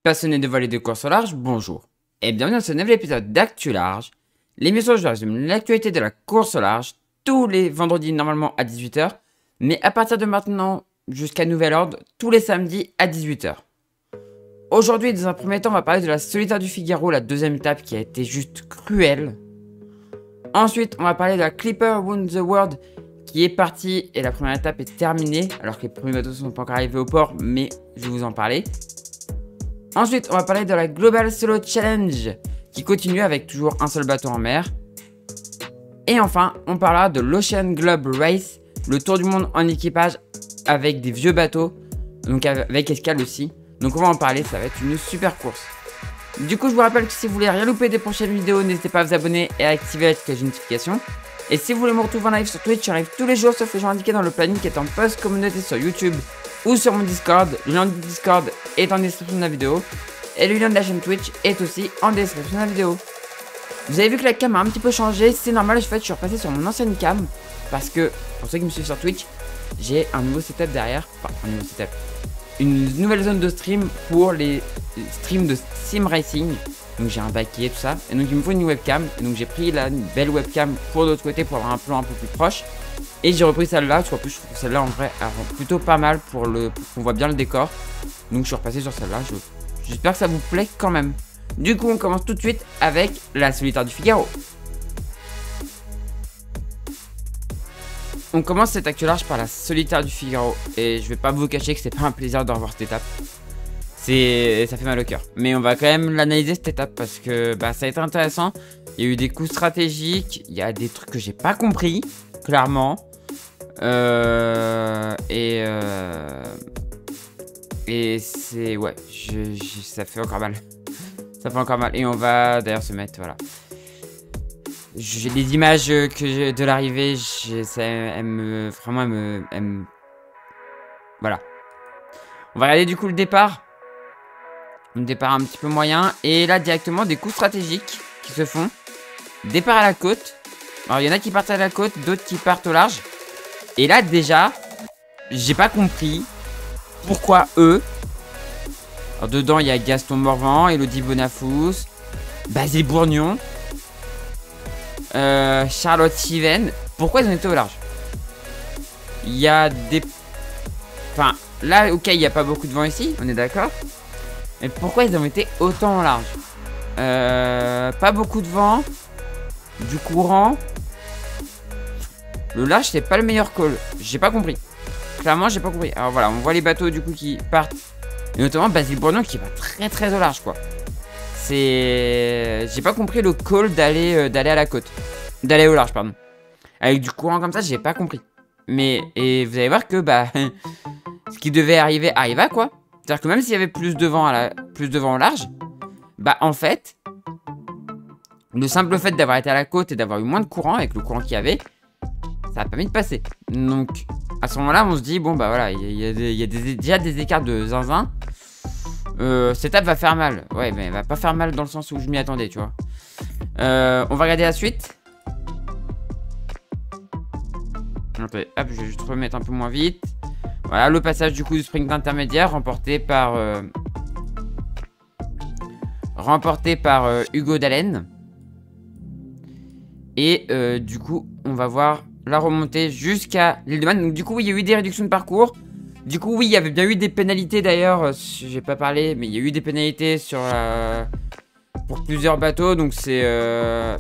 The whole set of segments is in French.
Passionné de vol et de course au large, bonjour. Et bienvenue dans ce nouvel épisode d'Actu Large, l'émission où je résume l'actualité de la course au large, tous les vendredis normalement à 18 h, mais à partir de maintenant, jusqu'à nouvel ordre, tous les samedis à 18 h. Aujourd'hui, dans un premier temps, on va parler de la Solitaire du Figaro, la deuxième étape qui a été juste cruelle. Ensuite, on va parler de la Clipper Wound the World qui est partie et la première étape est terminée, alors que les premiers bateaux ne sont pas encore arrivés au port, mais je vais vous en parler. Ensuite, on va parler de la Global Solo Challenge qui continue avec toujours un seul bateau en mer. Et enfin, on parlera de l'Ocean Globe Race, le tour du monde en équipage avec des vieux bateaux, donc avec escale aussi. Donc on va en parler, ça va être une super course. Du coup, je vous rappelle que si vous voulez rien louper des prochaines vidéos, n'hésitez pas à vous abonner et à activer la petite notification. Et si vous voulez me retrouver en live sur Twitch, j'arrive tous les jours sauf les jours indiqués dans le planning qui est en post communauté sur YouTube ou sur mon Discord. Le lien du Discord est en description de la vidéo. Et le lien de la chaîne Twitch est aussi en description de la vidéo. Vous avez vu que la cam a un petit peu changé, c'est normal, en fait je suis repassé sur mon ancienne cam. Parce que, pour ceux qui me suivent sur Twitch, j'ai un nouveau setup derrière. Enfin, un nouveau setup. Une nouvelle zone de stream pour les streams de sim racing. Donc j'ai un baquet, tout ça. Et donc il me faut une webcam. Et donc j'ai pris la belle webcam pour l'autre côté pour avoir un plan un peu plus proche. Et j'ai repris celle-là, parce qu'en plus je trouve celle-là en vrai plutôt pas mal pour qu'on voit bien le décor. Donc je suis repassé sur celle-là. J'espère que ça vous plaît quand même. Du coup on commence tout de suite avec la Solitaire du Figaro. On commence cette actu large par la Solitaire du Figaro. Et je vais pas vous cacher que c'est pas un plaisir de revoir cette étape. Ça fait mal au cœur. Mais on va quand même l'analyser cette étape parce que ça a été intéressant. Il y a eu des coups stratégiques. Il y a des trucs que j'ai pas compris, clairement. Et c'est... Ouais, ça fait encore mal. Ça fait encore mal. Et on va d'ailleurs se mettre... Voilà. J'ai les images de l'arrivée. Voilà. On va regarder du coup le départ. Un départ un petit peu moyen. Et là, directement, des coups stratégiques qui se font. Départ à la côte. Alors, il y en a qui partent à la côte, d'autres qui partent au large. Et là, déjà, j'ai pas compris pourquoi eux. Alors, dedans, il y a Gaston Morvan, Elodie Bonafous, Basile Bourgnon, Charlotte Siven. Pourquoi ils ont été au large? Il y a des... Enfin, là, ok, il n'y a pas beaucoup de vent ici, on est d'accord. Mais pourquoi ils ont été autant au large? Pas beaucoup de vent. Du courant. Le large, c'est pas le meilleur call. J'ai pas compris. Clairement, j'ai pas compris. Alors voilà, on voit les bateaux du coup qui partent. Et notamment Basile Bourgnon qui va très très au large, quoi. J'ai pas compris le call d'aller à la côte. D'aller au large, pardon. Avec du courant comme ça, j'ai pas compris. Et vous allez voir que ce qui devait arriver arriva, quoi. C'est-à-dire que même s'il y avait plus de vent au large, en fait, le simple fait d'avoir été à la côte et d'avoir eu moins de courant avec le courant qu'il y avait, ça a permis de passer. Donc, à ce moment-là, on se dit, bon, voilà, il y a déjà des écarts de zinzin. Cette étape va faire mal. Ouais, mais elle va pas faire mal dans le sens où je m'y attendais, tu vois. On va regarder la suite. Attendez, hop, je vais juste remettre un peu moins vite. Voilà, le passage du coup du sprint intermédiaire remporté par Hugo Dallène. Et du coup, on va voir la remontée jusqu'à l'île de Man. Donc du coup, il y a eu des réductions de parcours. Du coup, oui, il y avait bien eu des pénalités d'ailleurs. J'ai pas parlé, mais il y a eu des pénalités pour plusieurs bateaux. Donc c'est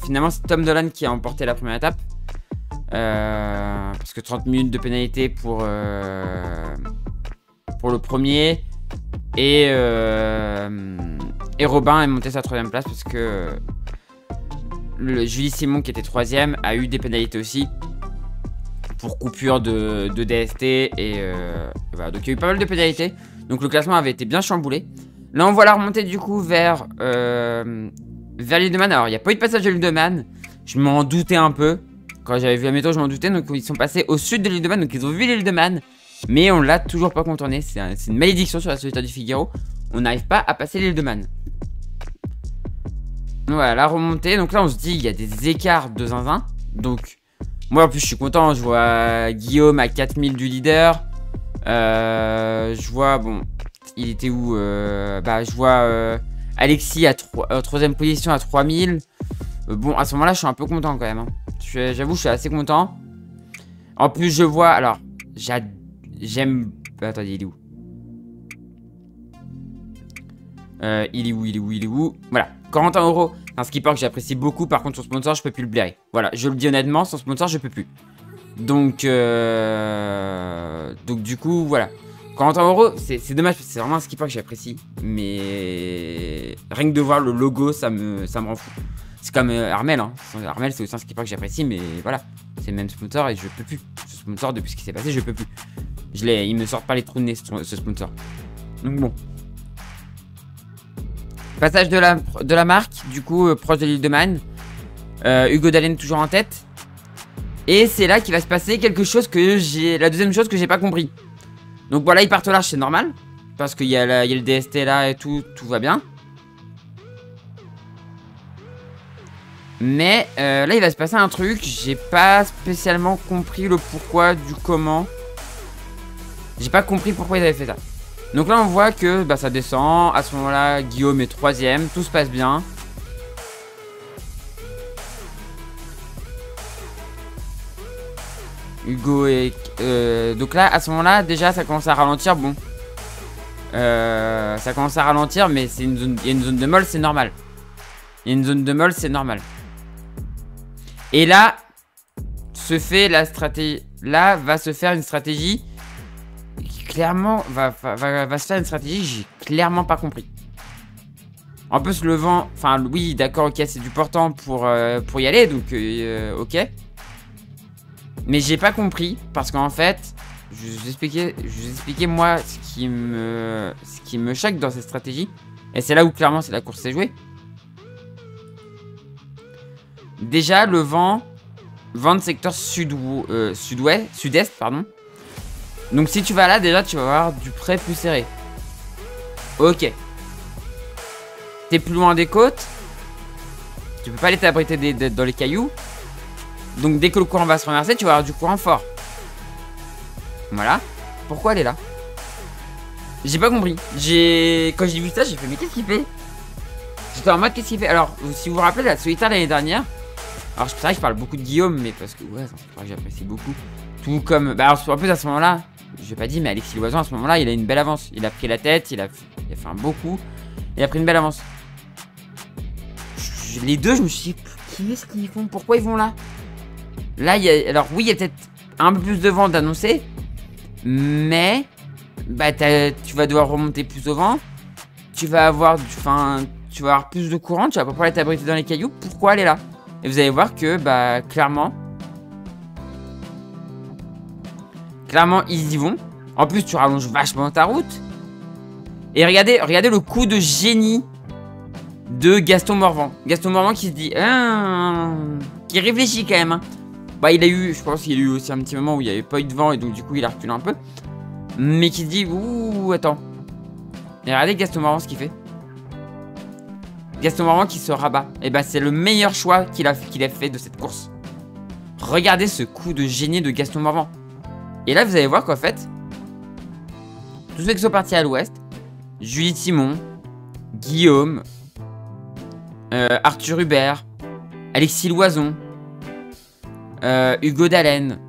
finalement c'est Tom Dolan qui a emporté la première étape. Parce que 30 minutes de pénalité pour le premier. Et Robin est monté sa troisième place parce que Julie Simon qui était troisième a eu des pénalités aussi pour coupure de DST et voilà. Donc il y a eu pas mal de pénalités. Donc le classement avait été bien chamboulé. Là on voit la remontée du coup vers l'île de Man. Alors il n'y a pas eu de passage de l'île de Man. Je m'en doutais un peu. Quand j'avais vu la météo, je m'en doutais. Donc ils sont passés au sud de l'île de Man. Donc ils ont vu l'île de Man. Mais on l'a toujours pas contourné. C'est une malédiction sur la Solitaire du Figaro. On n'arrive pas à passer l'île de Man. Voilà, la remontée. Donc là, on se dit, il y a des écarts de zinzin. Donc, moi en plus, je suis content. Je vois Guillaume à 4000 du leader. Je vois, bon, Il était où bah, je vois Alexis à 3ème position à 3000. Bon, à ce moment-là, je suis un peu content quand même. Hein. J'avoue, je suis assez content. En plus, je vois... Alors, j'aime... Attendez, il est où? Il est où? Voilà, 41 €. Un skipper que j'apprécie beaucoup. Par contre, son sponsor, je peux plus le blairer. Voilà, je le dis honnêtement, son sponsor, je peux plus. Donc du coup, voilà. 41 €, c'est dommage parce que c'est vraiment un skipper que j'apprécie. Mais rien que de voir le logo, ça me rend fou. C'est comme Armel. Hein. Armel, c'est aussi un skipper que j'apprécie, mais voilà. C'est le même sponsor et je peux plus. Ce sponsor, depuis ce qui s'est passé, je peux plus. Il me sort pas les trous de nez, ce sponsor. Donc bon. Passage de la marque, du coup, proche de l'île de Man. Hugo Dallén toujours en tête. Et c'est là qu'il va se passer quelque chose que j'ai... La deuxième chose que j'ai pas compris. Donc voilà, ils partent au large, c'est normal. Parce qu'il y a le DST là et tout va bien. Mais là, il va se passer un truc. J'ai pas spécialement compris le pourquoi du comment. J'ai pas compris pourquoi ils avaient fait ça. Donc là, on voit que bah, ça descend. À ce moment-là, Guillaume est 3ème. Tout se passe bien. Hugo et... donc là, à ce moment-là, déjà, ça commence à ralentir. Bon. Ça commence à ralentir, mais c'est une zone... Il y a une zone de molle, c'est normal. Il y a une zone de molle, c'est normal. Et là, se fait la stratégie... Là, va se faire une stratégie... Qui, clairement, va se faire une stratégie que j'ai clairement pas compris. En plus, le vent... Enfin, oui, d'accord, ok, c'est du portant pour y aller, donc ok. Mais j'ai pas compris, parce qu'en fait, je vous expliquais moi ce qui me choque dans cette stratégie. Et c'est là où clairement c'est la course s'est jouée. Déjà le vent de secteur sud-est, pardon. Donc si tu vas là, déjà tu vas avoir du près plus serré. Ok. T'es plus loin des côtes. Tu peux pas aller t'abriter dans les cailloux. Donc dès que le courant va se renverser, tu vas avoir du courant fort. Voilà. Pourquoi elle est là? J'ai pas compris. Quand j'ai vu ça, j'ai fait mais qu'est-ce qu'il fait? J'étais en mode qu'est-ce qu'il fait? Alors, si vous vous rappelez la solitaire l'année dernière. Alors c'est vrai que je parle beaucoup de Guillaume, mais parce que ouais, c'est vrai que j'apprécie beaucoup. Tout comme... Bah alors, en plus à ce moment-là, j'ai pas dit, mais Alexis Loison à ce moment-là, il a une belle avance. Il a pris la tête, il a fait un beau coup. Il a pris une belle avance. Les deux, je me suis dit, qu'est-ce qu'ils font? Pourquoi ils vont là? Là, alors oui, il y a peut-être un peu plus de vent d'annoncer. Mais bah, tu vas devoir remonter plus au vent. Tu vas avoir tu vas avoir plus de courant. Tu vas pas pouvoir t'abriter dans les cailloux. Pourquoi aller là? Et vous allez voir que bah clairement ils y vont. En plus, tu rallonges vachement ta route. Et regardez le coup de génie de Gaston Morvan. Gaston Morvan qui se dit qui réfléchit quand même. Hein. Bah je pense qu'il y a eu aussi un petit moment où il n'y avait pas eu de vent et donc du coup il a reculé un peu. Mais qui se dit, ouh, attends. Et regardez Gaston Morvan ce qu'il fait. Gaston Morvan qui se rabat. Et bah c'est le meilleur choix qu'il a fait de cette course. Regardez ce coup de génie de Gaston Morvan. Et là vous allez voir qu'en fait, tous ceux qui sont partis à l'ouest, Julie Simon, Guillaume, Arthur Hubert, Alexis Loison, Hugo Dallén.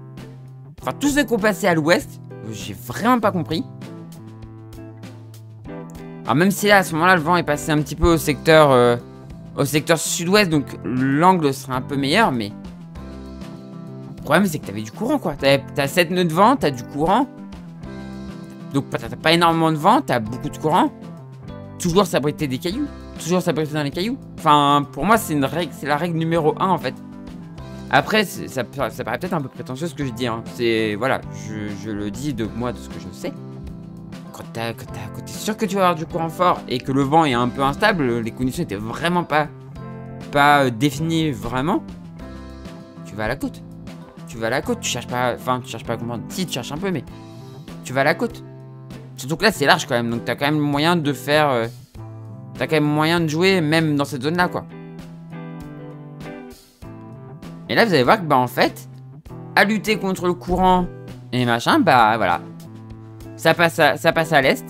Enfin, tous ceux qui ont passé à l'ouest, j'ai vraiment pas compris. Alors même si là, à ce moment-là, le vent est passé un petit peu au secteur sud-ouest, donc l'angle serait un peu meilleur, mais... Le problème, c'est que t'avais du courant, quoi. T'as 7 nœuds de vent, t'as du courant. Donc t'as pas énormément de vent, t'as beaucoup de courant. Toujours s'abriter des cailloux. Toujours s'abriter dans les cailloux. Enfin, pour moi, c'est la règle numéro 1, en fait. Après, ça paraît peut-être un peu prétentieux ce que je dis. Hein. C'est... Voilà, je le dis de moi, de ce que je sais. Quand t'es sûr que tu vas avoir du courant fort et que le vent est un peu instable, les conditions étaient vraiment pas définies vraiment, tu vas à la côte. Tu vas à la côte, tu cherches pas... Enfin, tu cherches pas à comprendre. Si, tu cherches un peu, mais... Tu vas à la côte. Surtout que là, c'est large quand même, donc t'as quand même moyen de faire... T'as quand même moyen de jouer même dans cette zone-là, quoi. Et là, vous allez voir que, bah, en fait, à lutter contre le courant et machin, bah, voilà. Ça passe à l'est.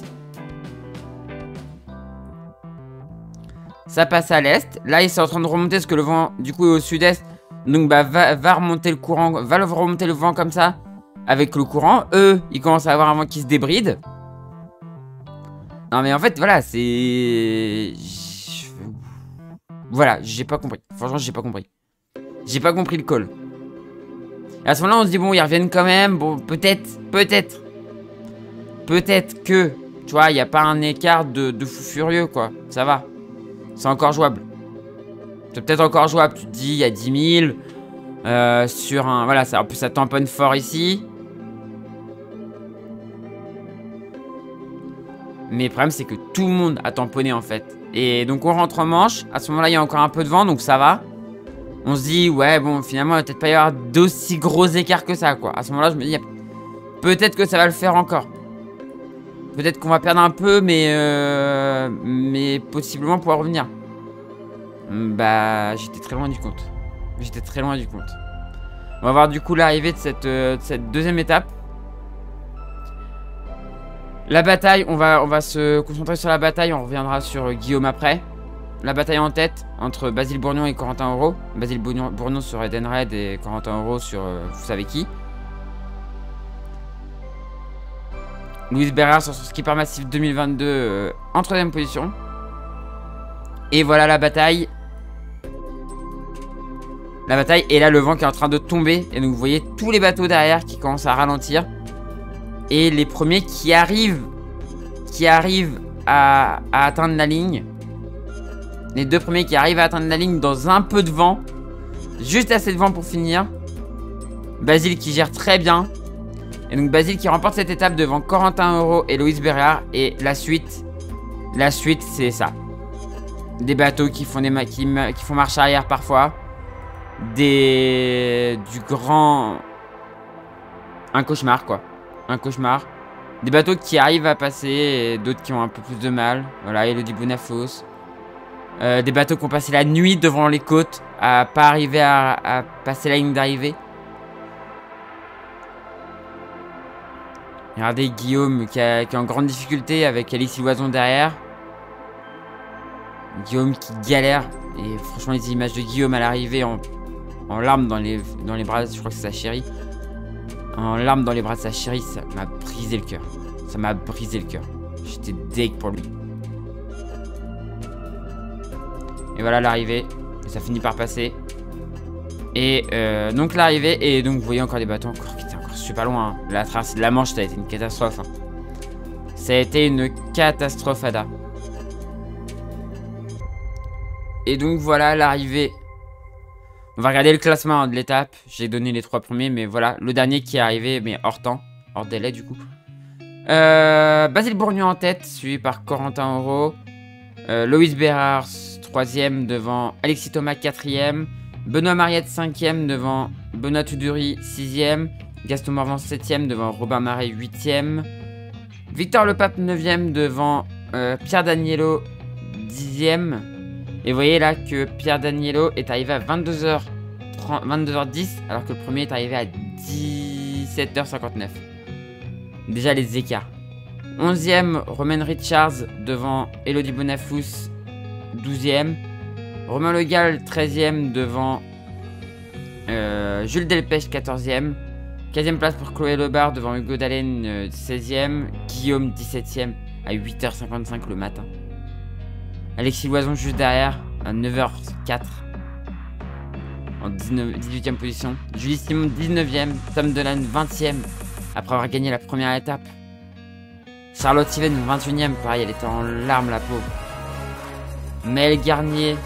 Ça passe à l'est. Là, ils sont en train de remonter parce que le vent, du coup, est au sud-est. Donc, bah, va remonter le courant. Va remonter le vent comme ça. Avec le courant. Eux, ils commencent à avoir un vent qui se débride. Non, mais en fait, voilà, c'est... Voilà, j'ai pas compris. Franchement, j'ai pas compris. J'ai pas compris le call. Et à ce moment-là, on se dit, bon, ils reviennent quand même. Bon, peut-être que, tu vois, il n'y a pas un écart de fou furieux, quoi. Ça va. C'est encore jouable. C'est peut-être encore jouable. Tu te dis, il y a 10 000 sur un... Voilà, ça, en plus, ça tamponne fort ici. Mais le problème, c'est que tout le monde a tamponné, en fait. Et donc, on rentre en manche. À ce moment-là, il y a encore un peu de vent, donc ça va. On se dit, ouais, bon, finalement, il va peut-être pas y avoir d'aussi gros écarts que ça, quoi. À ce moment-là, je me dis, peut-être que ça va le faire encore. Peut-être qu'on va perdre un peu, mais possiblement pouvoir revenir. Bah, j'étais très loin du compte. J'étais très loin du compte. On va voir du coup l'arrivée de cette deuxième étape. La bataille, on va se concentrer sur la bataille. On reviendra sur Guillaume après. La bataille en tête entre Basile Bourgnon et Corentin Auro. Basile Bourgnon sur Edenred et Corentin Auro sur vous savez qui. Louis Bérard sur son skipper massif 2022 en 3ème position. Et voilà la bataille. La bataille, et là le vent qui est en train de tomber. Et donc vous voyez tous les bateaux derrière qui commencent à ralentir. Et les premiers qui arrivent à atteindre la ligne. Les deux premiers qui arrivent à atteindre la ligne dans un peu de vent. Juste assez de vent pour finir. Basile qui gère très bien. Et donc Basile qui remporte cette étape devant Corentin Auro et Loïs Bérard. Et la suite c'est ça. Des bateaux qui font, qui font marche arrière parfois. Un cauchemar quoi. Un cauchemar. Des bateaux qui arrivent à passer et d'autres qui ont un peu plus de mal. Voilà, Elodie Bonafos. Des bateaux qui ont passé la nuit devant les côtes à pas arriver à passer la ligne d'arrivée. Regardez Guillaume qui est en grande difficulté avec Alexis Loison derrière. Guillaume qui galère. Et franchement les images de Guillaume à l'arrivée en larmes dans les bras, je crois que c'est sa chérie. En larmes dans les bras de sa chérie, ça m'a brisé le cœur. Ça m'a brisé le cœur. J'étais deg pour lui. Et voilà l'arrivée. Et ça finit par passer. Et donc l'arrivée. Et donc vous voyez encore des bateaux qui étaient encore super loin. Hein. La traversée de la Manche, ça a été une catastrophe. Hein. Ça a été une catastrophe, Ada. Et donc voilà l'arrivée. On va regarder le classement de l'étape. J'ai donné les 3 premiers, mais voilà. Le dernier qui est arrivé, mais hors temps. Hors délai, du coup. Basile Bourgnon en tête, suivi par Corentin Auro. Loïs Bérard, 3ème devant Alexis Thomas, 4ème. Benoît Mariette, 5ème devant Benoît Toudury, 6ème. Gaston Morvan, 7ème devant Robin Marais, 8ème. Victor Lepape, 9ème devant Pierre Daniello, 10ème. Et vous voyez là que Pierre Daniello est arrivé à 22h10 alors que le premier est arrivé à 17h59. Déjà les écarts. 11ème, Romain Richards devant Elodie Bonafous, 12ème. Romain Le Gall, 13ème devant Jules Delpech, 14ème. 15ème place pour Chloé Lebar devant Hugo Dallène, 16ème. Guillaume, 17ème à 8h55 le matin. Alexis Loison juste derrière à 9h04 en 18ème position. Julie Simon 19ème. Tom Delanne 20ème après avoir gagné la première étape. Charlotte Yven 21ème. Pareil, elle était en larmes la pauvre. Maëlle Garnier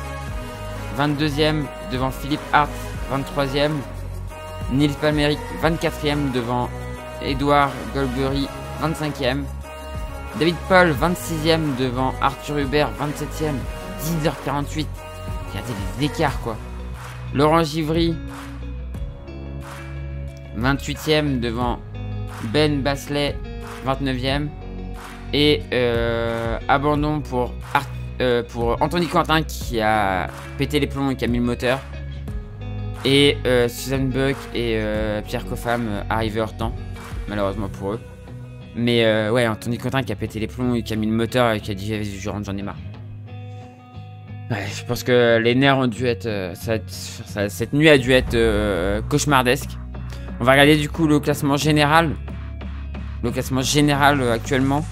22ème devant Philippe Hart 23ème. Nils Palmeric 24ème devant Edouard Golbery 25ème. David Paul, 26ème devant Arthur Hubert, 27ème, 10h48. Regardez les écarts, quoi. Laurent Givry, 28ème devant Ben Basselet, 29ème. Et abandon pour Anthony Quentin qui a pété les plombs et qui a mis le moteur. Et Suzanne Buck et Pierre Coffam arrivés hors temps, malheureusement pour eux. Mais ouais, Anthony Quentin qui a pété les plombs et qui a mis le moteur et qui a dit je rentre, j'en ai marre. Ouais, je pense que les nerfs ont dû être... cette nuit a dû être cauchemardesque. On va regarder du coup le classement général. Le classement général actuellement.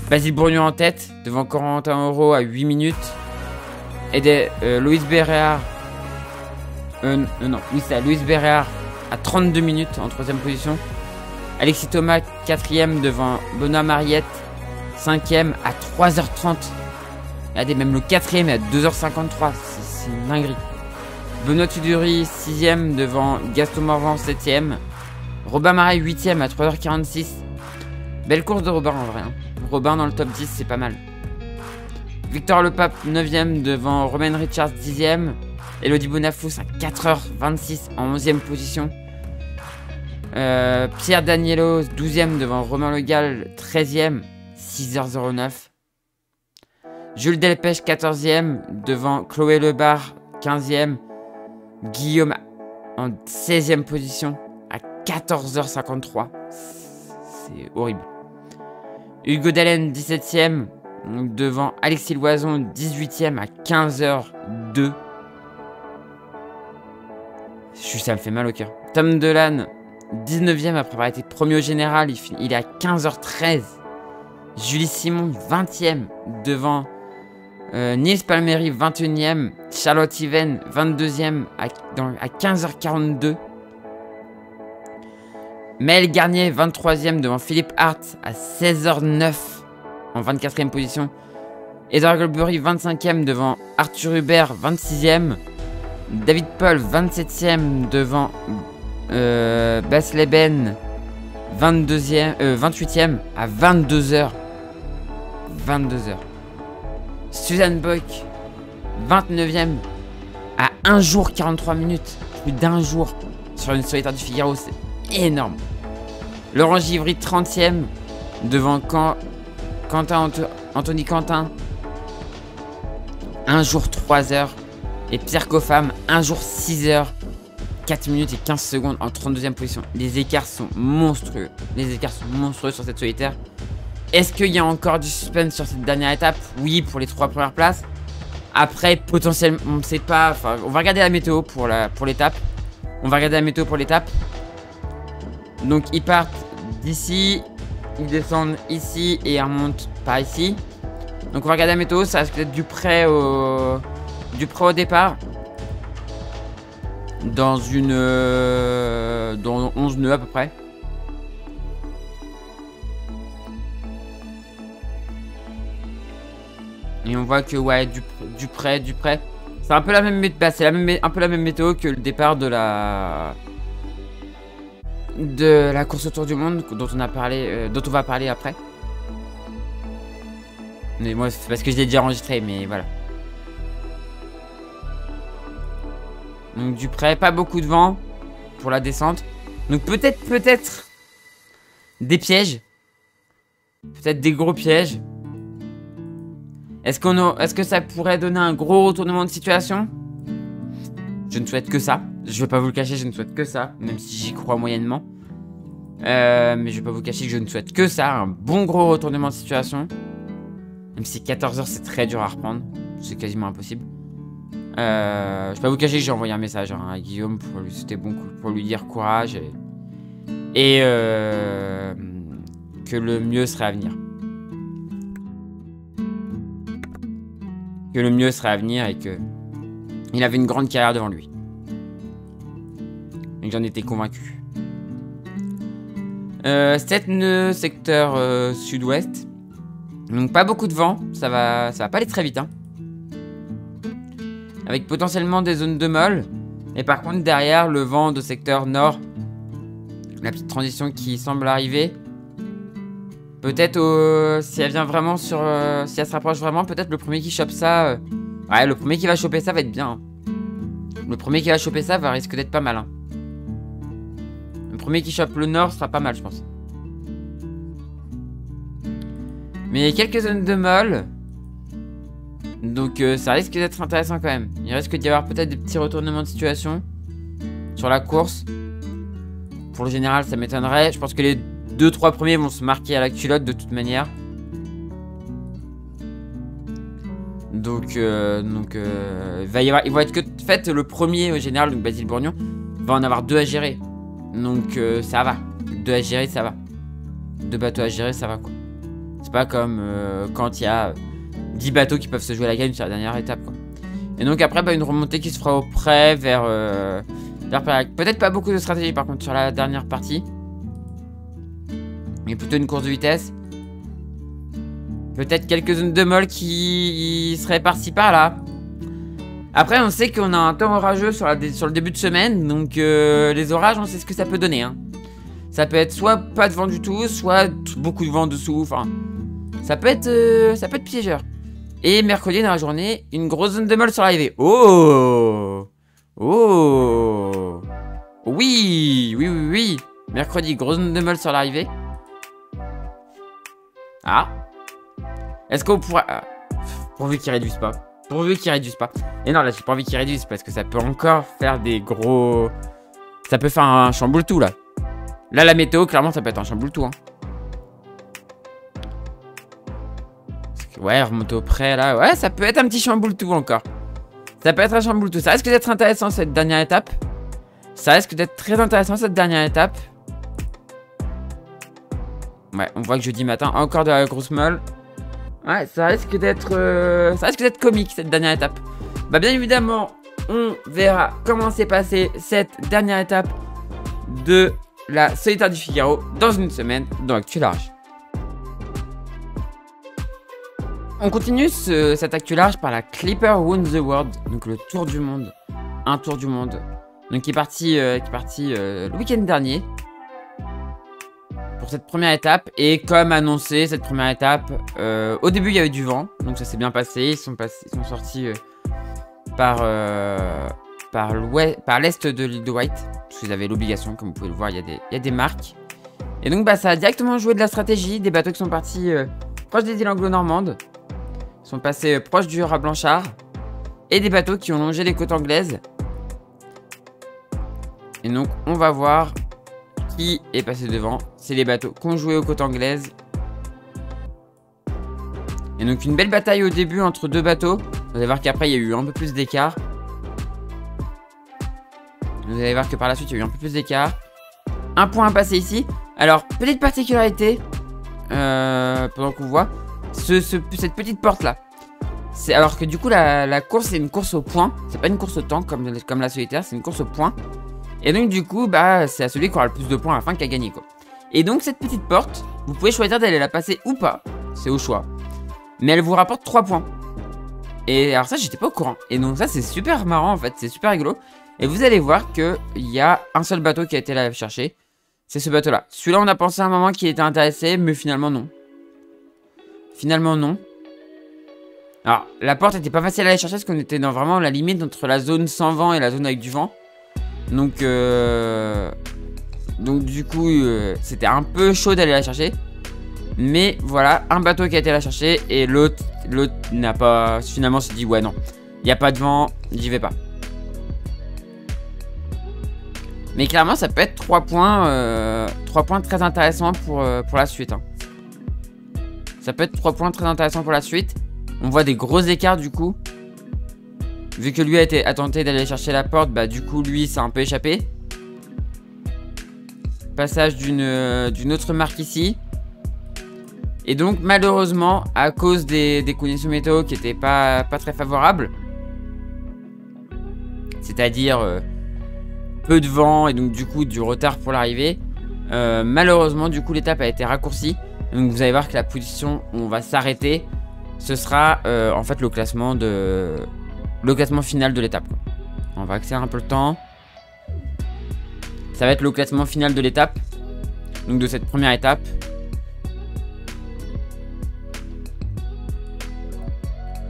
Basile Bourgnon en tête, devant Corentin Euro à 8 minutes. Et Luis Berrear. Non, oui, c'est Luis Berrear à 32 minutes en 3ème position. Alexis Thomas 4ème devant Benoît Mariette 5ème à 3h30. Regardez, même le 4ème est à 2h53. C'est une dinguerie. Benoît Tudori 6ème devant Gaston Morvan 7ème. Robin Marais 8ème à 3h46. Belle course de Robin en vrai. Hein. Robin dans le top 10, c'est pas mal. Victor Lepape 9ème devant Romain Richards 10ème. Elodie Bonafous à 4h26 en 11ème position. Pierre Danielo 12ème devant Romain Le Gall 13ème 6h09. Jules Delpech 14ème devant Chloé Lebar 15ème. Guillaume en 16ème position à 14h53. C'est horrible. Hugo Dallène 17ème devant Alexis Loison 18ème à 15h02. Ça me fait mal au cœur. Tom Delanne 19ème après avoir été premier au général, il est à 15h13. Julie Simon 20ème devant Nils Palmeri 21ème. Charlotte Yven 22ème à 15h42. Maël Garnier 23ème devant Philippe Hart à 16h09 en 24ème position. Edouard Goldberry 25ème devant Arthur Hubert 26ème. David Paul 27ème devant Bas Leben 28ème à 22h. Suzanne Boyk 29ème à 1 jour 43 minutes. Plus d'1 jour sur une solitaire du Figaro, c'est énorme. Laurent Givry 30ème devant Anthony Quentin 1 jour 3 heures. Et Pierre Coffam 1 jour 6 heures 4 minutes et 15 secondes en 32ème position. Les écarts sont monstrueux. Les écarts sont monstrueux sur cette solitaire. Est-ce qu'il y a encore du suspense sur cette dernière étape? Oui, pour les 3 premières places. Après, potentiellement, on ne sait pas. Enfin, on va regarder la météo pour l'étape. Donc, ils partent d'ici. Ils descendent ici et ils remontent par ici. Donc, on va regarder la météo. Ça risque d'être du près au départ. Dans 11 nœuds à peu près. Et on voit que ouais, du près. C'est un peu la même météo. C'est un peu la même météo que le départ de la course autour du monde dont on va parler après. Mais moi, c'est parce que je l'ai déjà enregistré, mais voilà. Donc du près, pas beaucoup de vent pour la descente. Donc peut-être des pièges. Peut-être des gros pièges. Est-ce que ça pourrait donner un gros retournement de situation? Je ne souhaite que ça. Je vais pas vous le cacher, je ne souhaite que ça. Même si j'y crois moyennement. Mais je vais pas vous cacher que je ne souhaite que ça. Un bon gros retournement de situation. Même si 14 heures c'est très dur à reprendre. C'est quasiment impossible. Je vais pas vous cacher que j'ai envoyé un message à Guillaume pour lui souhaiter bon coup, pour lui dire courage et que le mieux serait à venir. Que le mieux serait à venir et que il avait une grande carrière devant lui. Et que j'en étais convaincu. 7 nœuds secteur sud-ouest. Donc pas beaucoup de vent, ça va pas aller très vite hein. Avec potentiellement des zones de molle. Et par contre derrière le vent de secteur nord. La petite transition qui semble arriver. Peut-être si elle vient vraiment sur... si elle se rapproche vraiment, peut-être le premier qui chope ça... ouais, le premier qui va choper ça va être bien. Hein. Le premier qui va choper ça va risque d'être pas mal. Hein. Le premier qui chope le nord sera pas mal je pense. Mais il y a quelques zones de molle. Donc ça risque d'être intéressant quand même. Il risque d'y avoir peut-être des petits retournements de situation sur la course. Pour le général ça m'étonnerait. Je pense que les 2-3 premiers vont se marquer à la culotte de toute manière. Il va être que fait le premier au général, donc Basile Bourgnon, va en avoir 2 à gérer. Donc ça va. 2 à gérer, ça va. 2 bateaux à gérer, ça va quoi. C'est pas comme quand il y a 10 bateaux qui peuvent se jouer la game sur la dernière étape quoi. Et donc après une remontée qui se fera auprès vers peut-être pas beaucoup de stratégie par contre sur la dernière partie. Mais plutôt une course de vitesse. Peut-être quelques zones de molle qui seraient par-ci par-là. Après on sait qu'on a un temps orageux sur le début de semaine. Donc les orages on sait ce que ça peut donner hein. Ça peut être soit pas de vent du tout, soit beaucoup de vent dessous. Enfin, ça peut être piégeur. Et mercredi dans la journée, une grosse zone de molle sur l'arrivée. Oh! Oh! Oui! Oui, oui, oui. Mercredi, grosse zone de molle sur l'arrivée. Ah! Est-ce qu'on pourra... pourvu qu'ils réduisent pas. Pourvu qu'ils réduisent pas. Et non, là, j'ai pas envie qu'ils réduisent parce que ça peut encore faire des gros... Ça peut faire un chamboule tout, là. Là, la météo, clairement, ça peut être un chamboule tout, hein. Ouais, remonter au près, là. Ouais, ça peut être un petit chamboule tout encore. Ça peut être un chamboule tout. Ça risque d'être intéressant, cette dernière étape. Ça risque d'être très intéressant, cette dernière étape. Ouais, on voit que jeudi matin, encore de la grosse molle. Ouais, ça risque d'être comique, cette dernière étape. Bah, bien évidemment, on verra comment s'est passée cette dernière étape de la Solitaire du Figaro dans une semaine dans Actu Large. On continue cette Actu Large par la Clipper Won the World, donc le tour du monde. Un tour du monde. Donc qui est parti le week-end dernier. Pour cette première étape. Et comme annoncé, cette première étape, au début il y avait du vent. Donc ça s'est bien passé. Ils sont sortis par l'est de l'île de Wight. Parce qu'ils avaient l'obligation, comme vous pouvez le voir, il y a des marques. Et donc bah, ça a directement joué de la stratégie. Des bateaux qui sont partis proches des îles anglo-normandes. Ils sont passés proches du Rat Blanchard. Et des bateaux qui ont longé les côtes anglaises. Et donc on va voir qui est passé devant. C'est les bateaux qui ont joué aux côtes anglaises. Et donc une belle bataille au début entre deux bateaux. Vous allez voir qu'après il y a eu un peu plus d'écart. Vous allez voir que par la suite il y a eu un peu plus d'écart. Un point à passer ici. Alors petite particularité pendant qu'on voit cette petite porte là. Alors que du coup la course c'est une course au point. C'est pas une course au temps comme la solitaire. C'est une course au point. Et donc du coup bah c'est à celui qui aura le plus de points à la fin qui a gagné quoi. Et donc cette petite porte, vous pouvez choisir d'aller la passer ou pas. C'est au choix. Mais elle vous rapporte 3 points. Et alors ça j'étais pas au courant. Et donc ça c'est super marrant en fait. C'est super rigolo. Et vous allez voir qu'il y a un seul bateau qui a été là chercher. C'est ce bateau là. Celui-là on a pensé à un moment qu'il était intéressé. Mais finalement non. Finalement non. Alors la porte était pas facile à aller chercher. Parce qu'on était dans vraiment la limite entre la zone sans vent et la zone avec du vent. Donc du coup c'était un peu chaud d'aller la chercher. Mais voilà, un bateau qui a été la chercher. Et l'autre n'a pas... Finalement s'est dit ouais non, il n'y a pas de vent, j'y vais pas. Mais clairement ça peut être 3 points très intéressants pour la suite hein. Ça peut être 3 points très intéressants pour la suite. On voit des gros écarts du coup. Vu que lui a tenté d'aller chercher la porte, bah du coup lui ça a un peu échappé. Passage d'une autre marque ici. Et donc malheureusement, à cause des conditions météo qui n'étaient pas très favorables, c'est-à-dire peu de vent et donc du coup du retard pour l'arrivée, malheureusement du coup l'étape a été raccourcie. Donc vous allez voir que la position où on va s'arrêter, ce sera en fait le classement final de l'étape. On va accélérer un peu le temps. Ça va être le classement final de l'étape. Donc de cette première étape.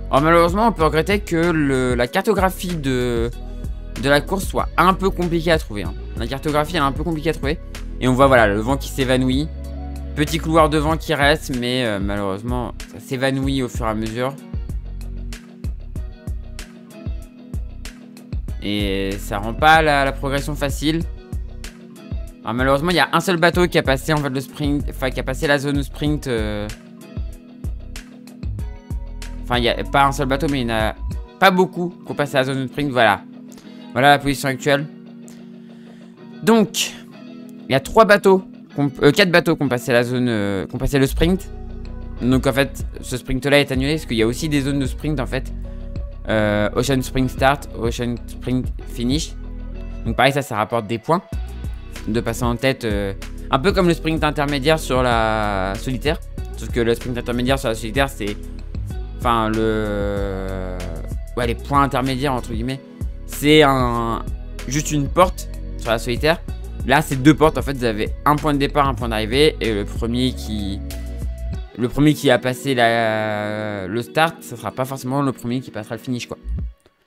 Alors malheureusement on peut regretter que la cartographie de la course soit un peu compliquée à trouver hein. La cartographie elle est un peu compliquée à trouver. Et on voit voilà le vent qui s'évanouit. Petit couloir de vent qui reste. Mais malheureusement ça s'évanouit au fur et à mesure. Et ça rend pas la progression facile. Alors malheureusement il y a un seul bateau qui a passé en fait le sprint. Enfin qui a passé la zone sprint. Enfin, il n'y a pas un seul bateau, mais il n'y en a pas beaucoup qui ont passé la zone de sprint. Voilà. Voilà la position actuelle. Donc, il y a 4 bateaux qui ont passé la zone, qui ont passé le sprint. Donc en fait, ce sprint-là est annulé parce qu'il y a aussi des zones de sprint en fait. Ocean Sprint Start, Ocean Sprint Finish. Donc pareil, ça rapporte des points. De passer en tête, un peu comme le sprint intermédiaire sur la solitaire. Sauf que le sprint intermédiaire sur la solitaire, c'est... Enfin, ouais, les points intermédiaires, entre guillemets. C'est juste une porte sur la solitaire. Là, c'est 2 portes. En fait, vous avez un point de départ, un point d'arrivée. Et le premier qui a passé le start, ça sera pas forcément le premier qui passera le finish, quoi.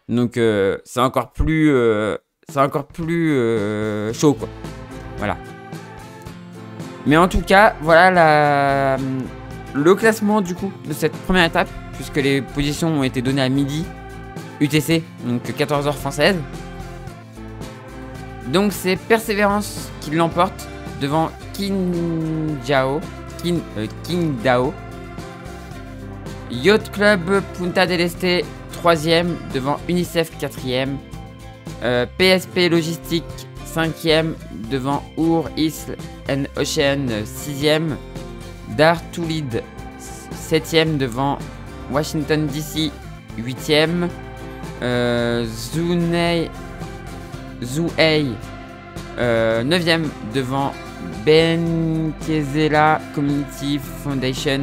Donc, c'est encore plus chaud, quoi. Voilà. Mais en tout cas, voilà le classement, du coup, de cette première étape. Puisque les positions ont été données à midi UTC, donc 14h française. Donc, c'est Persévérance qui l'emporte devant Qingdao. Yacht Club Punta del Este 3ème devant Unicef 4ème. PSP Logistique 5ème devant Our Isle and Ocean 6ème. Dar to Lead 7ème devant Washington DC 8ème. Zhuhai 9ème devant Benkezela Community Foundation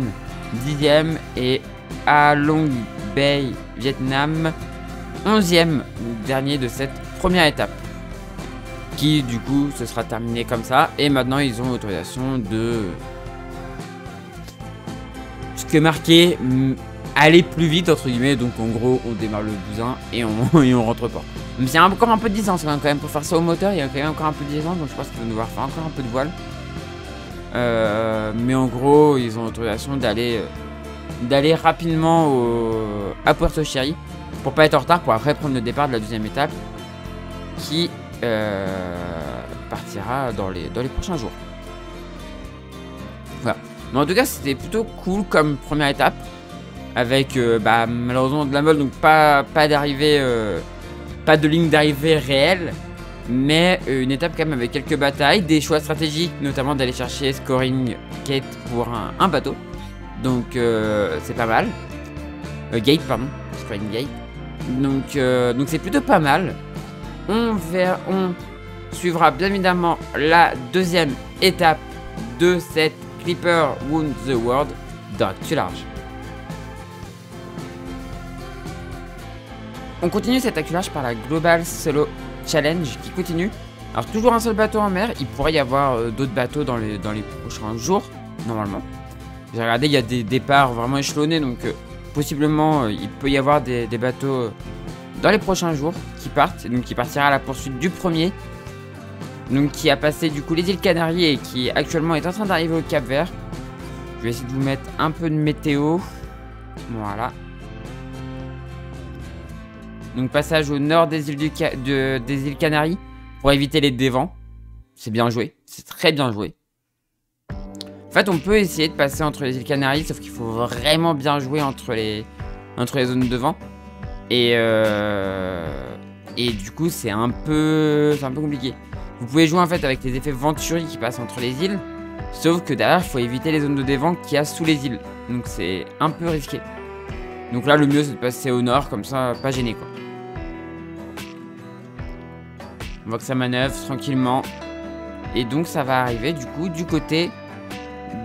10ème et Along Bay Vietnam 11ème, dernier de cette première étape qui du coup se sera terminé comme ça. Et maintenant ils ont l'autorisation de ce que marqué aller plus vite entre guillemets. Donc en gros on démarre le bousin et on rentre pas. Mais il y a encore un peu de distance quand même pour faire ça au moteur. Il y a quand même encore un peu de distance, donc je pense qu'ils vont devoir faire encore un peu de voile. Mais en gros ils ont l'autorisation d'aller rapidement à Puerto Cherry pour pas être en retard, pour après prendre le départ de la deuxième étape qui partira dans les prochains jours. Voilà. Mais en tout cas c'était plutôt cool comme première étape avec malheureusement de la molle, donc pas d'arrivée, pas de ligne d'arrivée réelle, mais une étape quand même avec quelques batailles, des choix stratégiques, notamment d'aller chercher Scoring Gate pour un bateau. Donc c'est pas mal. Gate, pardon. Scoring Gate. Donc c'est plutôt pas mal. On suivra bien évidemment la deuxième étape de cette Clipper Wound the World d'Actu Large. On continue cette Actu Large par la Global Solo Challenge qui continue. Alors toujours un seul bateau en mer. Il pourrait y avoir d'autres bateaux dans les prochains jours normalement. J'ai regardé, il y a des départs vraiment échelonnés, donc possiblement il peut y avoir des bateaux dans les prochains jours qui partent, donc qui partira à la poursuite du premier, donc qui a passé du coup les îles Canaries et qui actuellement est en train d'arriver au Cap-Vert. Je vais essayer de vous mettre un peu de météo. Voilà. Donc passage au nord des îles, des îles Canaries pour éviter les dévents. C'est bien joué, c'est très bien joué. En fait, on peut essayer de passer entre les îles Canaries, sauf qu'il faut vraiment bien jouer entre les zones de vent. Et du coup, c'est un peu compliqué. Vous pouvez jouer en fait avec les effets Venturi qui passent entre les îles, sauf que derrière, il faut éviter les zones de dévent qu'il y a sous les îles. Donc c'est un peu risqué. Donc là, le mieux, c'est de passer au nord, comme ça, pas gêné quoi. On voit que ça manœuvre tranquillement. Et donc, ça va arriver du coup du côté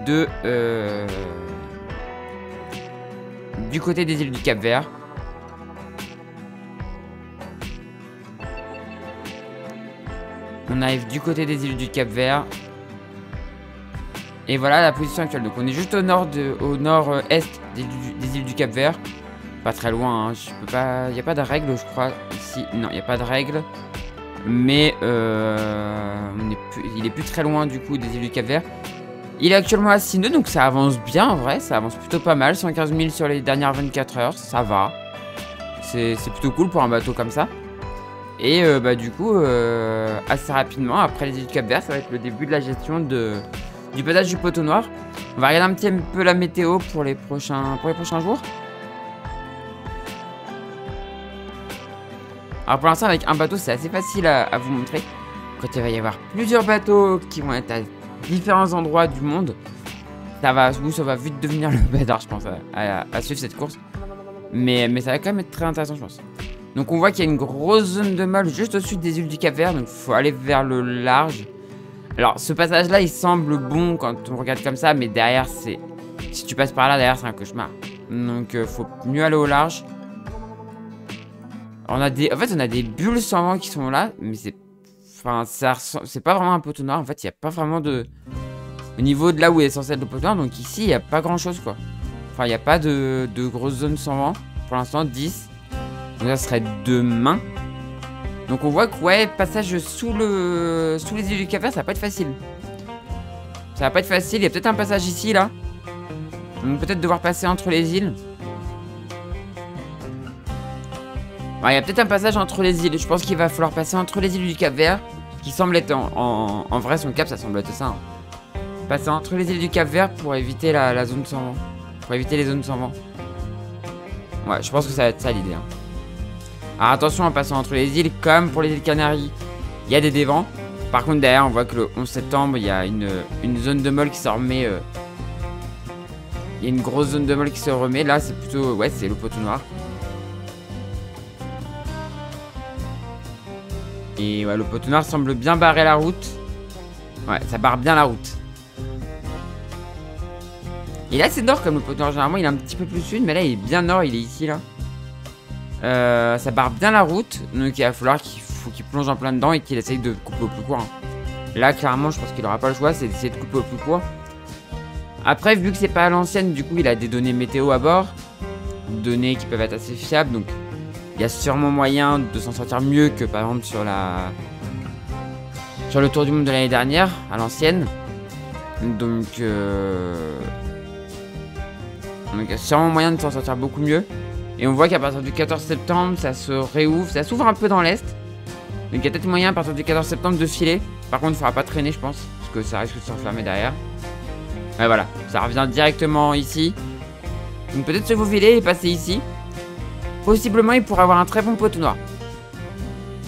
des îles du Cap-Vert. On arrive du côté des îles du Cap-Vert. Et voilà la position actuelle. Donc on est juste au nord-est des îles du Cap-Vert. Pas très loin, hein. Il n'y a pas de règle, je crois, ici. Non, il n'y a pas de règle. Mais il est plus très loin du coup des îles du Cap-Vert. Il est actuellement à 6 nœuds, donc ça avance bien en vrai. Ça avance plutôt pas mal. 115 000 sur les dernières 24 heures, ça va. C'est plutôt cool pour un bateau comme ça. Et du coup, assez rapidement, après les îles du Cap-Vert, ça va être le début de la gestion du passage du poteau noir. On va regarder un petit peu la météo pour les prochains jours. Alors pour l'instant, avec un bateau, c'est assez facile à vous montrer. Quand il va y avoir plusieurs bateaux qui vont être à différents endroits du monde, ça va vite devenir le bazar, je pense, à suivre cette course. Mais ça va quand même être très intéressant, je pense. Donc on voit qu'il y a une grosse zone de molle juste au-dessus des îles du Cap-Vert, donc il faut aller vers le large. Alors ce passage-là, il semble bon quand on regarde comme ça, mais derrière, c'est... Si tu passes par là, derrière, c'est un cauchemar. Donc faut mieux aller au large. En fait, on a des bulles sans vent qui sont là, mais c'est... Enfin, c'est pas vraiment un poteau noir. En fait, il n'y a pas vraiment de... Au niveau de là où est censé être le poteau noir, donc ici, il n'y a pas grand-chose, quoi. Enfin, il n'y a pas de grosses zones sans vent. Pour l'instant, 10. Donc ça serait demain. Donc on voit que, ouais, passage sous les îles du Cap-Vert, ça va pas être facile. Ça va pas être facile. Il y a peut-être un passage ici, là. Donc peut-être devoir passer entre les îles. Ouais, il y a peut-être un passage entre les îles. Je pense qu'il va falloir passer entre les îles du Cap-Vert. Qui semble être en vrai, son cap, ça semble être ça. Hein. Passer entre les îles du Cap-Vert pour éviter la zone sans vent. Pour éviter les zones sans vent. Ouais, je pense que ça va être ça l'idée. Hein. Alors attention en passant entre les îles, comme pour les îles Canaries, il y a des dévents. Par contre derrière on voit que le 11 septembre, il y a une zone de molle qui se remet. Il y a une grosse zone de molle qui se remet. Là c'est plutôt... Ouais, c'est le poteau noir. Et ouais, le poteau noir semble bien barrer la route. Ouais, ça barre bien la route. Il est assez nord comme le poteau noir. Généralement il est un petit peu plus sud, mais là il est bien nord, il est ici là. Ça barre bien la route, donc il va falloir qu'il plonge en plein dedans et qu'il essaye de couper au plus court. Hein. Là, clairement, je pense qu'il aura pas le choix, c'est d'essayer de couper au plus court. Après, vu que c'est pas à l'ancienne, du coup, il a des données météo à bord, données qui peuvent être assez fiables, donc il y a sûrement moyen de s'en sortir mieux que par exemple sur le tour du monde de l'année dernière, à l'ancienne. Donc il y a sûrement moyen de s'en sortir beaucoup mieux. Et on voit qu'à partir du 14 septembre, ça se réouvre, ça s'ouvre un peu dans l'est. Donc il y a peut-être moyen à partir du 14 septembre de filer. Par contre, il ne faudra pas traîner, je pense, parce que ça risque de se refermer derrière. Et voilà, ça revient directement ici. Donc peut-être se faufiler et passer ici. Possiblement, il pourrait avoir un très bon poteau noir.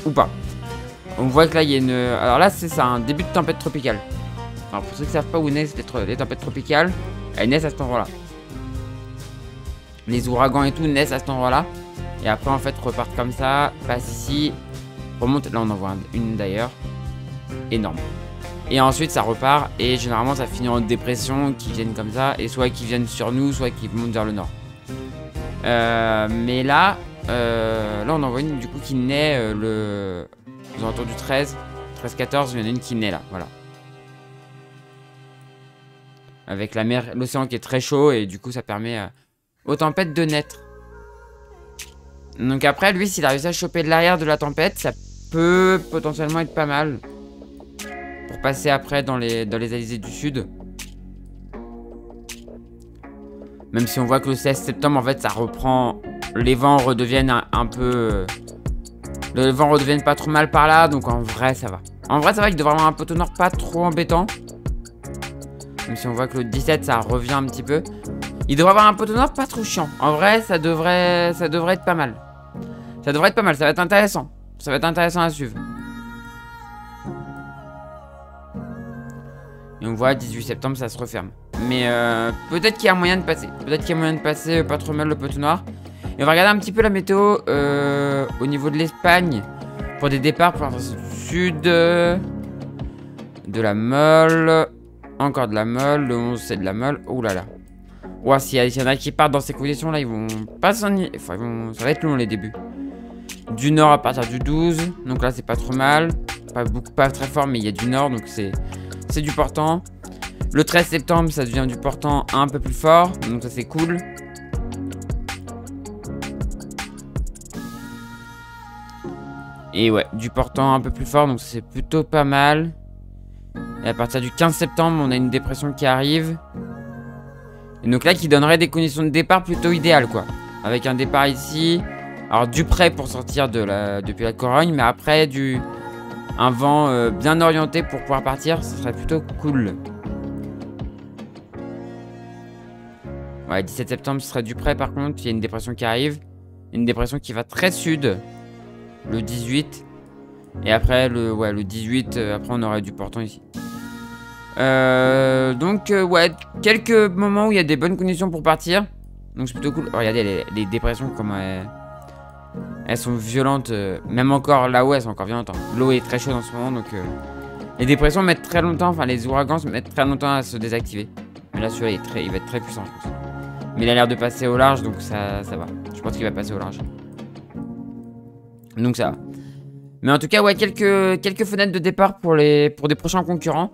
Ou pas. On voit que là, il y a une... Alors là, c'est ça, un début de tempête tropicale. Alors pour ceux qui ne savent pas où naissent les tempêtes tropicales, elles naissent à cet endroit-là. Les ouragans et tout naissent à cet endroit-là. Et après, en fait, repartent comme ça. Passent ici. Remonte. Là, on en voit une d'ailleurs. Énorme. Et ensuite, ça repart. Et généralement, ça finit en dépression. Qui viennent comme ça. Et soit qui viennent sur nous, soit qui montent vers le nord. Mais là, on en voit une du coup qui naît aux alentours du 13. 13-14. Il y en a une qui naît là. Voilà. Avec la mer, l'océan qui est très chaud. Et du coup, ça permet... aux tempêtes de naître. Donc après, lui, s'il a réussi à choper de l'arrière de la tempête, ça peut potentiellement être pas mal. Pour passer après dans les alizés du sud. Même si on voit que le 16 septembre, en fait, ça reprend... Les vents redeviennent un peu... Les vents redeviennent pas trop mal par là, donc en vrai, ça va. En vrai, ça va, il devrait avoir un poteau nord pas trop embêtant. Même si on voit que le 17, ça revient un petit peu. Il devrait avoir un poteau noir pas trop chiant. En vrai, ça devrait être pas mal. Ça devrait être pas mal, ça va être intéressant. Ça va être intéressant à suivre. Et on voit, 18 septembre, ça se referme. Mais peut-être qu'il y a moyen de passer. Peut-être qu'il y a moyen de passer pas trop mal le poteau noir. Et on va regarder un petit peu la météo au niveau de l'Espagne. Pour des départs pour l'instant du sud. De la Meule. Encore de la Meule. Le 11, c'est de la Meule. Ouh là là. Ouais, s'il y en a qui partent dans ces conditions là, ils vont pas s'ennuyer. Enfin, ça va être long les débuts. Du nord à partir du 12. Donc là, c'est pas trop mal. Pas très fort, mais il y a du nord. Donc c'est du portant. Le 13 septembre, ça devient du portant un peu plus fort. Donc ça, c'est cool. Et ouais, du portant un peu plus fort. Donc c'est plutôt pas mal. Et à partir du 15 septembre, on a une dépression qui arrive. Et donc là, qui donnerait des conditions de départ plutôt idéales, quoi. Avec un départ ici. Alors, du près pour sortir depuis la Corogne. Mais après, un vent bien orienté pour pouvoir partir. Ce serait plutôt cool. Ouais, 17 septembre, ce serait du près, par contre. Il y a une dépression qui arrive. Une dépression qui va très sud. le 18. Et après, le 18, après on aurait du portant ici. Donc, ouais, quelques moments où il y a des bonnes conditions pour partir. Donc c'est plutôt cool. Regardez les dépressions, comment elles sont violentes. Même encore là-haut, elles sont encore violentes. Hein. L'eau est très chaude en ce moment, donc les dépressions mettent très longtemps, enfin les ouragans mettent très longtemps à se désactiver. Mais là, celui-là, il va être très puissant, je pense. Mais il a l'air de passer au large, donc ça va. Je pense qu'il va passer au large. Donc ça va. Mais en tout cas, ouais, quelques fenêtres de départ pour des prochains concurrents.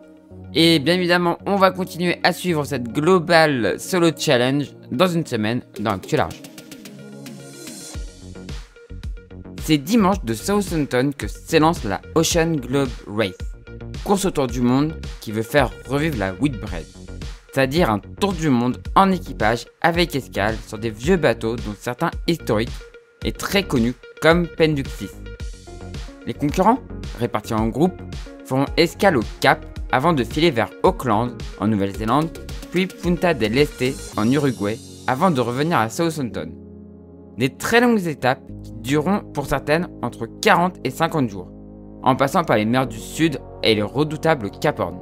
Et bien évidemment, on va continuer à suivre cette Global Solo Challenge dans une semaine dans Actu Large. C'est dimanche de Southampton que s'élance la Ocean Globe Race, course autour du monde qui veut faire revivre la Whitbread, c'est-à-dire un tour du monde en équipage avec escale sur des vieux bateaux dont certains historiques et très connus comme Penduxis. Les concurrents, répartis en groupes, feront escale au Cap avant de filer vers Auckland en Nouvelle-Zélande, puis Punta del Este en Uruguay avant de revenir à Southampton. Des très longues étapes qui dureront pour certaines entre 40 et 50 jours, en passant par les mers du Sud et le redoutable Cap Horn.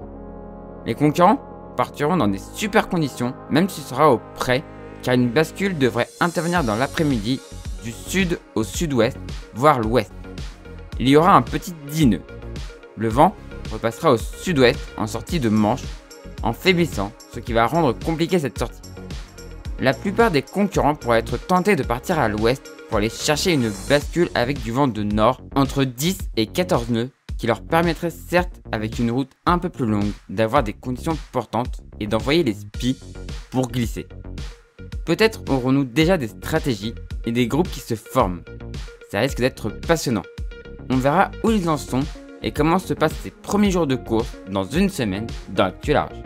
Les concurrents partiront dans des super conditions, même si ce sera au près, car une bascule devrait intervenir dans l'après-midi du sud au sud-ouest, voire l'ouest. Il y aura un petit 10 nœuds. Le vent repassera au sud-ouest en sortie de Manche, en faiblissant, ce qui va rendre compliquée cette sortie. La plupart des concurrents pourraient être tentés de partir à l'ouest pour aller chercher une bascule avec du vent de nord entre 10 et 14 nœuds qui leur permettrait certes, avec une route un peu plus longue, d'avoir des conditions portantes et d'envoyer les spies pour glisser. Peut-être aurons-nous déjà des stratégies et des groupes qui se forment. Ça risque d'être passionnant. On verra où ils en sont et comment se passent ces premiers jours de course dans une semaine dans Actu Large.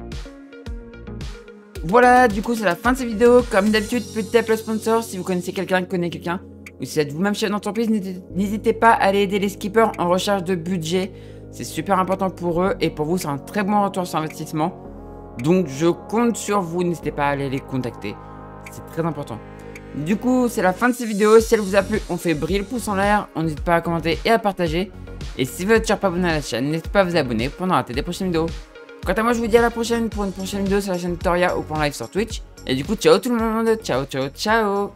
Voilà, du coup c'est la fin de cette vidéo. Comme d'habitude, petit appel au sponsor si vous connaissez quelqu'un qui connaît quelqu'un. Ou si vous êtes vous-même chef d'entreprise, n'hésitez pas à aller aider les skippers en recherche de budget. C'est super important pour eux et pour vous c'est un très bon retour sur investissement. Donc je compte sur vous, n'hésitez pas à aller les contacter. C'est très important. Du coup c'est la fin de cette vidéo. Si elle vous a plu, on fait briller le pouce en l'air. On n'hésite pas à commenter et à partager. Et si vous n'êtes toujours pas abonné à la chaîne, n'hésitez pas à vous abonner pour ne rater des prochaines vidéos. Quant à moi, je vous dis à la prochaine pour une prochaine vidéo sur la chaîne Toria ou pour un live sur Twitch. Et du coup, ciao tout le monde, ciao ciao ciao.